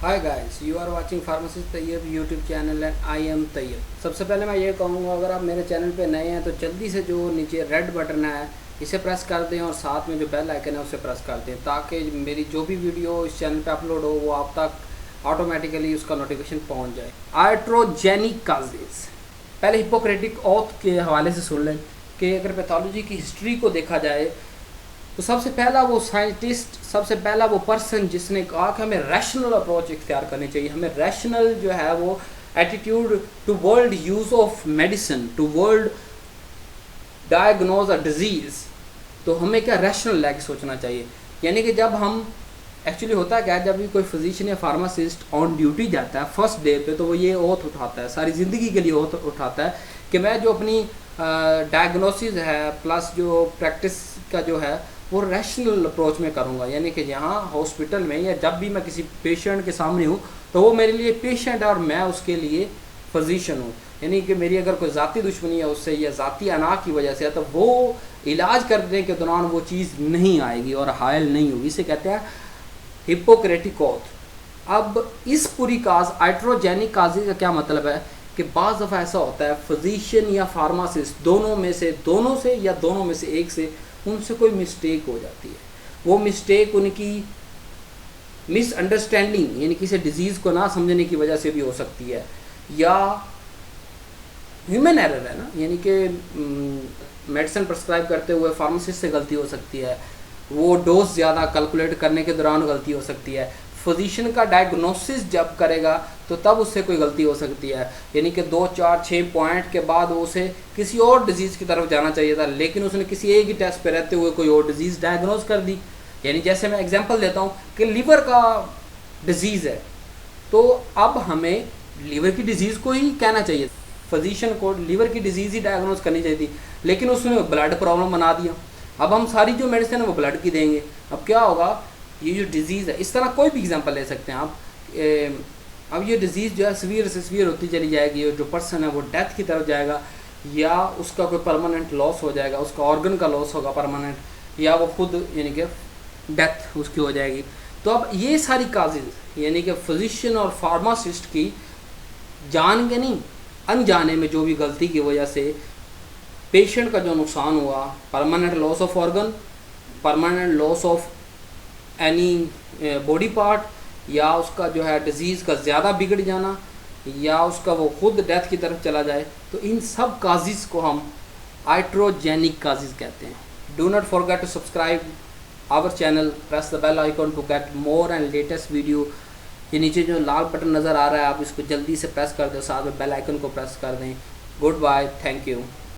Hi guys, you are watching pharmacist Tayyab YouTube channel and I am Tayyab. सबसे पहले मैं ये कहूँगा, अगर आप मेरे चैनल पे नए हैं तो जल्दी से जो नीचे रेड बटन है इसे प्रेस कर दें और साथ में जो बेल आइकन है उसे प्रेस कर दें, ताकि मेरी जो भी वीडियो इस चैनल पे अपलोड हो वो आप तक ऑटोमेटिकली उसका नोटिफिकेशन पहुँच जाए। आर्ट्रोजेनिक काजेज, पहले हिपोक्रेटिक ऑथ के हवाले से सुन लें कि अगर पैथोलॉजी की हिस्ट्री को देखा जाए तो सबसे पहला वो साइंटिस्ट, सबसे पहला वो पर्सन जिसने कहा कि हमें रैशनल अप्रोच इख्तियार करनी चाहिए, हमें रैशनल जो है वो attitude to world use of medicine, to world diagnose a disease, तो हमें क्या रैशनल लेके सोचना चाहिए। यानी कि जब हम एक्चुअली होता है क्या, जब भी कोई फिजिशियन या फार्मासिस्ट ऑन ड्यूटी जाता है फर्स्ट डे पे, तो वो ये ओथ उठाता है, सारी ज़िंदगी के लिए ओथ उठाता है कि मैं जो अपनी डायग्नोसिस है प्लस जो प्रैक्टिस का जो है वो रैशनल अप्रोच में करूँगा। यानी कि यहाँ हॉस्पिटल में या जब भी मैं किसी पेशेंट के सामने हूँ तो वो मेरे लिए पेशेंट है और मैं उसके लिए फिजिशियन हूँ। यानी कि मेरी अगर कोई ज़ाती दुश्मनी है उससे या ज़ाती अना की वजह से है तो वो इलाज करने के दौरान वो चीज़ नहीं आएगी और हायल नहीं होगी। इसे कहते हैं हिपोक्रेटिक ऑथ। अब इस पूरी काज आर्ट्रोजेनिक काजी का क्या मतलब है कि बाज़ दफ़ा ऐसा होता है फिजिशियन या फार्मासिस्ट दोनों में से या दोनों में से एक से उनसे कोई मिस्टेक हो जाती है। वो मिस्टेक उनकी मिसअंडरस्टैंडिंग यानी किसी डिजीज़ को ना समझने की वजह से भी हो सकती है, या ह्यूमन एरर है ना, यानी कि मेडिसिन प्रिस्क्राइब करते हुए फार्मासिस्ट से गलती हो सकती है, वो डोज ज़्यादा कैलकुलेट करने के दौरान गलती हो सकती है, फिजिशियन का डायग्नोसिस जब करेगा तो तब उससे कोई गलती हो सकती है। यानी कि 2, 4, 6 पॉइंट के बाद उसे किसी और डिजीज़ की तरफ जाना चाहिए था, लेकिन उसने किसी एक ही टेस्ट पे रहते हुए कोई और डिजीज़ डायग्नोज कर दी। यानी जैसे मैं एग्जांपल देता हूँ कि लीवर का डिजीज़ है, तो अब हमें लीवर की डिजीज़ को ही कहना चाहिए, फिजिशियन को लीवर की डिजीज़ ही डायग्नोज करनी चाहिए थी, लेकिन उसने ब्लड प्रॉब्लम बना दिया। अब हम सारी जो मेडिसिन है वो ब्लड की देंगे। अब क्या होगा, ये जो डिज़ीज़ है, इस तरह कोई भी एग्जांपल ले सकते हैं आप। अब ये डिज़ीज़ जो है सीवियर से सीवियर होती चली जाएगी और जो पर्सन है वो डेथ की तरफ जाएगा, या उसका कोई परमानेंट लॉस हो जाएगा, उसका ऑर्गन का लॉस होगा परमानेंट, या वो खुद यानी कि डेथ उसकी हो जाएगी। तो अब ये सारी काजेज़ यानी कि फिजिशियन और फार्मासिस्ट की जान के नहीं अनजाने में जो भी गलती की वजह से पेशेंट का जो नुकसान हुआ, permanent loss of organ, permanent loss of any body part, या उसका जो है डिजीज़ का ज़्यादा बिगड़ जाना, या उसका वो खुद डेथ की तरफ चला जाए, तो इन सब काजेज़ को हम आर्ट्रोजेनिक काजेज़ कहते हैं। Do not forget to subscribe our channel, press the bell icon to get more and latest video. ये नीचे जो लाल बटन नज़र आ रहा है आप इसको जल्दी से प्रेस कर दो, साथ में बेल आइकन को प्रेस कर दें। Goodbye, thank you.